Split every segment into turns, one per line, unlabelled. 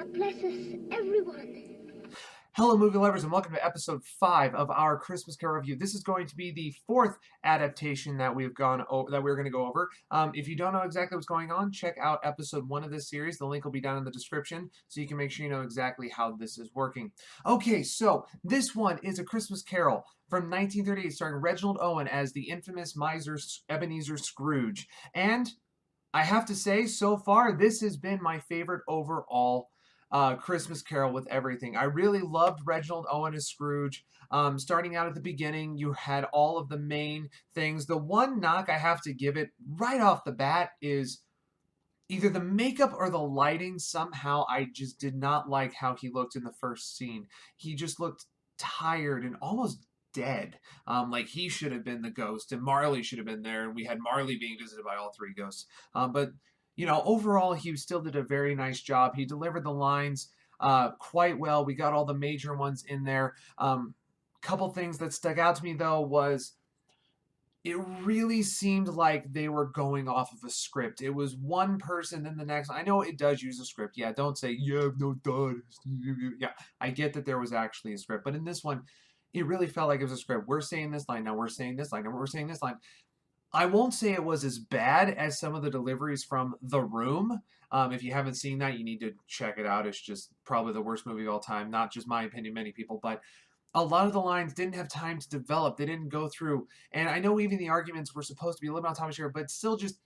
God bless us, everyone.
Hello, movie lovers, and welcome to episode 5 of our Christmas Carol review. This is going to be the fourth adaptation that we're going to go over. If you don't know exactly what's going on, check out episode 1 of this series. The link will be down in the description, so you can make sure you know exactly how this is working. Okay, so this one is A Christmas Carol from 1938, starring Reginald Owen as the infamous miser Ebenezer Scrooge. And I have to say, so far, this has been my favorite overall Christmas Carol with everything. I really loved Reginald Owen as Scrooge. Starting out at the beginning, you had all of the main things. The one knock I have to give it right off the bat is either the makeup or the lighting. Somehow, I just did not like how he looked in the first scene. He just looked tired and almost dead. Like he should have been the ghost, and Marley should have been there, and we had Marley being visited by all three ghosts. But overall, he still did a very nice job. He delivered the lines quite well. We got all the major ones in there. Couple things that stuck out to me though was it really seemed like they were going off of a script. It was one person, then the next. I know it does use a script. Yeah, don't say, yeah, no, duh. Yeah, I get that there was actually a script. But in this one, it really felt like it was a script. We're saying this line, now we're saying this line, now we're saying this line. I won't say it was as bad as some of the deliveries from The Room. If you haven't seen that, you need to check it out. It's just probably the worst movie of all time. Not just my opinion, many people, but a lot of the lines didn't have time to develop. They didn't go through. And I know even the arguments were supposed to be a little bit on top of share, but still just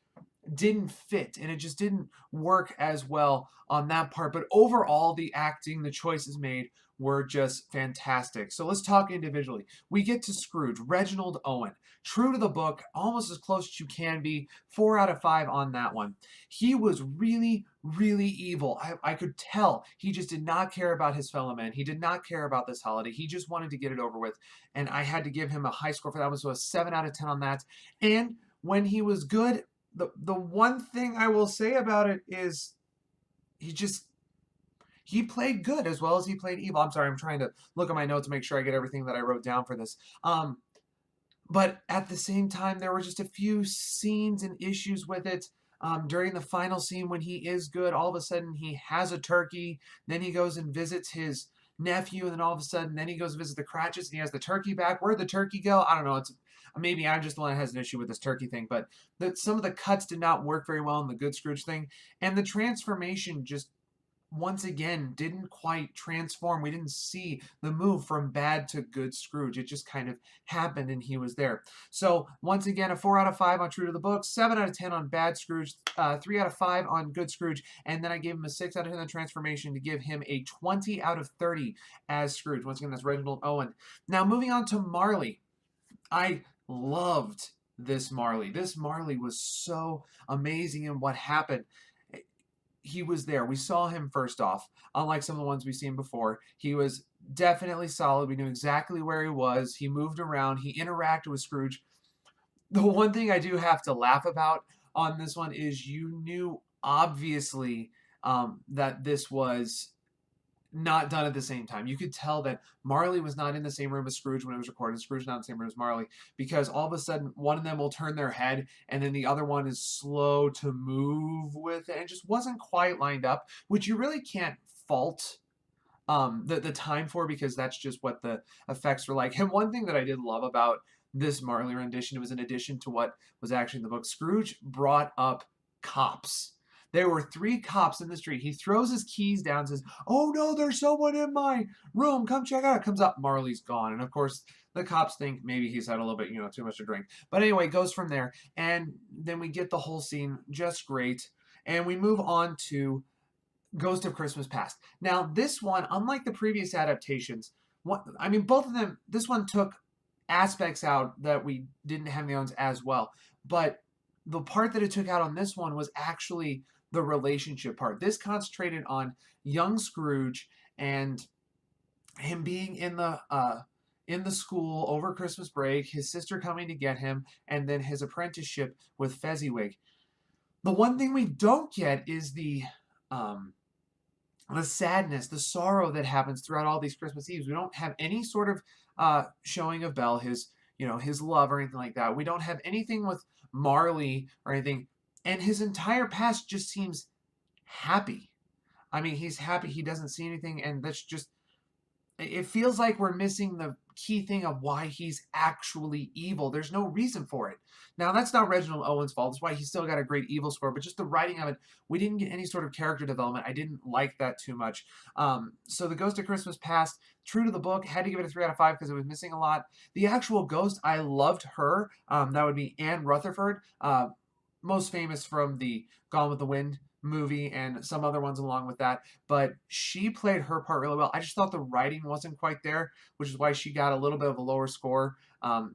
didn't fit. And it just didn't work as well on that part. But overall, the acting, the choices made were just fantastic. So let's talk individually. We get to Scrooge, Reginald Owen. True to the book, almost as close as you can be. 4 out of 5 on that one. He was really, really evil. I could tell he just did not care about his fellow men. He did not care about this holiday. He just wanted to get it over with. And I had to give him a high score for that one. So a 7 out of 10 on that. And when he was good, the one thing I will say about it is he played good as well as he played evil. I'm sorry, I'm trying to look at my notes to make sure I get everything that I wrote down for this. But at the same time, there were just a few scenes and issues with it. During the final scene, when he is good, all of a sudden he has a turkey. Then he goes and visits his nephew, and then all of a sudden, then he goes to visit the Cratchits, and he has the turkey back. Where'd the turkey go? I don't know. Maybe I'm just the one that has an issue with this turkey thing, but some of the cuts did not work very well in the Good Scrooge thing, and the transformation just once again didn't quite transform. We didn't see the move from bad to good Scrooge. It just kind of happened and he was there. So once again, a 4 out of 5 on True to the Book, 7 out of 10 on Bad Scrooge, 3 out of 5 on Good Scrooge, and then I gave him a 6 out of 10 on Transformation to give him a 20 out of 30 as Scrooge. Once again, that's Reginald Owen. Now moving on to Marley. I loved this Marley. This Marley was so amazing in what happened. He was there. We saw him first off. Unlike some of the ones we've seen before, he was definitely solid. We knew exactly where he was. He moved around. He interacted with Scrooge. The one thing I do have to laugh about on this one is you knew obviously that this was not done at the same time. You could tell that Marley was not in the same room as Scrooge when it was recorded. Scrooge was not in the same room as Marley because all of a sudden one of them will turn their head and then the other one is slow to move with it. And it just wasn't quite lined up, which you really can't fault the time for because that's just what the effects were like. And one thing that I did love about this Marley rendition, it was an addition to what was actually in the book. Scrooge brought up cops. There were 3 cops in the street. He throws his keys down, says, "Oh no, there's someone in my room. Come check out." Comes up, Marley's gone. And of course, the cops think maybe he's had a little bit, too much to drink. But anyway, goes from there. And then we get the whole scene just great. And we move on to Ghost of Christmas Past. Now, this one, unlike the previous adaptations, both of them, this one took aspects out that we didn't have in the others as well. But the part that it took out on this one was actually the relationship part. This concentrated on young Scrooge and him being in the school over Christmas break, his sister coming to get him, and then his apprenticeship with Fezziwig. The one thing we don't get is the sadness, the sorrow that happens throughout all these Christmas Eves. We don't have any sort of showing of Belle, his love or anything like that. We don't have anything with Marley or anything, and his entire past just seems happy. I mean, he's happy he doesn't see anything, and that's just, it feels like we're missing the key thing of why he's actually evil. There's no reason for it. Now, that's not Reginald Owen's fault. That's why he still got a great evil score, but just the writing of it, we didn't get any sort of character development. I didn't like that too much. So The Ghost of Christmas Past, true to the book, had to give it a 3 out of 5 because it was missing a lot. The actual ghost, I loved her. That would be Anne Rutherford, most famous from the Gone with the Wind movie and some other ones along with that, but she played her part really well. I just thought the writing wasn't quite there, which is why she got a little bit of a lower score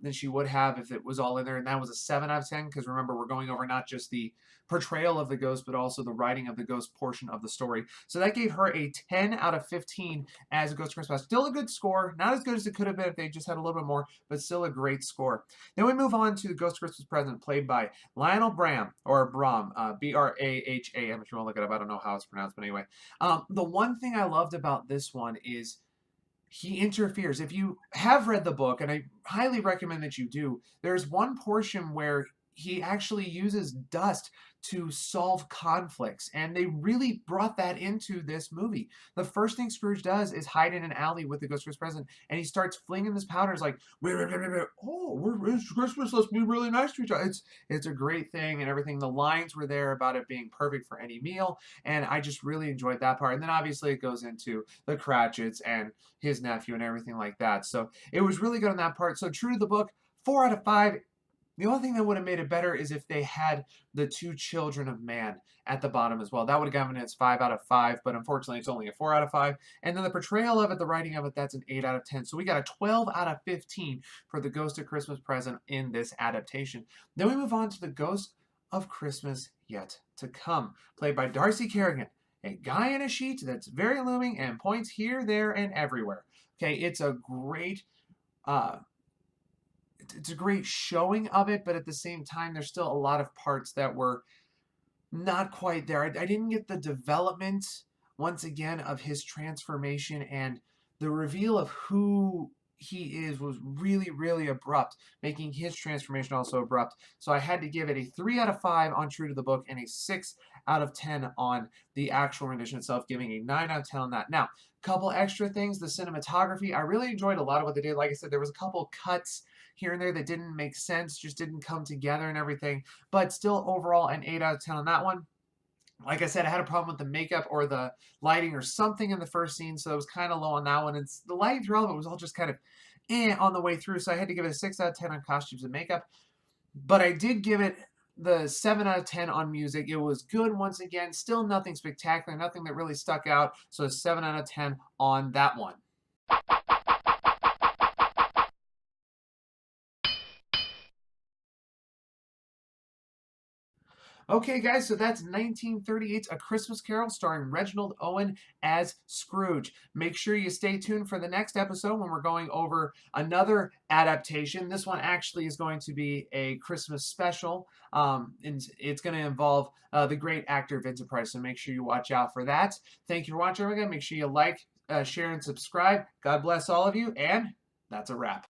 than she would have if it was all in there, and that was a 7 out of 10, because remember, we're going over not just the portrayal of the ghost, but also the writing of the ghost portion of the story. So that gave her a 10 out of 15 as a Ghost of Christmas Past. Still a good score, not as good as it could have been if they just had a little bit more, but still a great score. Then we move on to the Ghost of Christmas Present, played by Lionel Bram, or Bram, Braham, if you want to look it up. I don't know how it's pronounced, but anyway. The one thing I loved about this one is he interferes. If you have read the book, and I highly recommend that you do, there's one portion where he actually uses dust to solve conflicts, and they really brought that into this movie. The first thing Scrooge does is hide in an alley with the Ghost of Christmas Present, and he starts flinging this powder. It's like, oh, it's Christmas, let's be really nice to each other. It's a great thing, and everything. The lines were there about it being perfect for any meal, and I just really enjoyed that part. And then obviously it goes into the Cratchits and his nephew and everything like that. So it was really good on that part. So true to the book, 4 out of 5. The only thing that would have made it better is if they had the two children of man at the bottom as well. That would have given it 5 out of 5, but unfortunately it's only a 4 out of 5. And then the portrayal of it, the writing of it, that's an 8 out of 10. So we got a 12 out of 15 for The Ghost of Christmas Present in this adaptation. Then we move on to The Ghost of Christmas Yet to Come, played by Darcy Kerrigan, a guy in a sheet that's very looming and points here, there, and everywhere. Okay, it's a great it's a great showing of it, but at the same time, there's still a lot of parts that were not quite there. I didn't get the development, once again, of his transformation, and the reveal of who he is was really, really abrupt, making his transformation also abrupt. So I had to give it a 3 out of 5 on True to the Book and a 6 out of 10 on the actual rendition itself, giving a 9 out of 10 on that. Now, couple extra things. The cinematography, I really enjoyed a lot of what they did. Like I said, there was a couple cuts here and there that didn't make sense, just didn't come together and everything, but still overall an 8 out of 10 on that one. Like I said, I had a problem with the makeup or the lighting or something in the first scene, so it was kind of low on that one. And the lighting throughout it was all just kind of on the way through, so I had to give it a 6 out of 10 on costumes and makeup. But I did give it the 7 out of 10 on music. It was good once again, still nothing spectacular, nothing that really stuck out, so a 7 out of 10 on that one. Okay, guys, so that's 1938's A Christmas Carol starring Reginald Owen as Scrooge. Make sure you stay tuned for the next episode when we're going over another adaptation. This one actually is going to be a Christmas special, and it's going to involve the great actor Vincent Price, so make sure you watch out for that. Thank you for watching, everyone. Make sure you like, share, and subscribe. God bless all of you, and that's a wrap.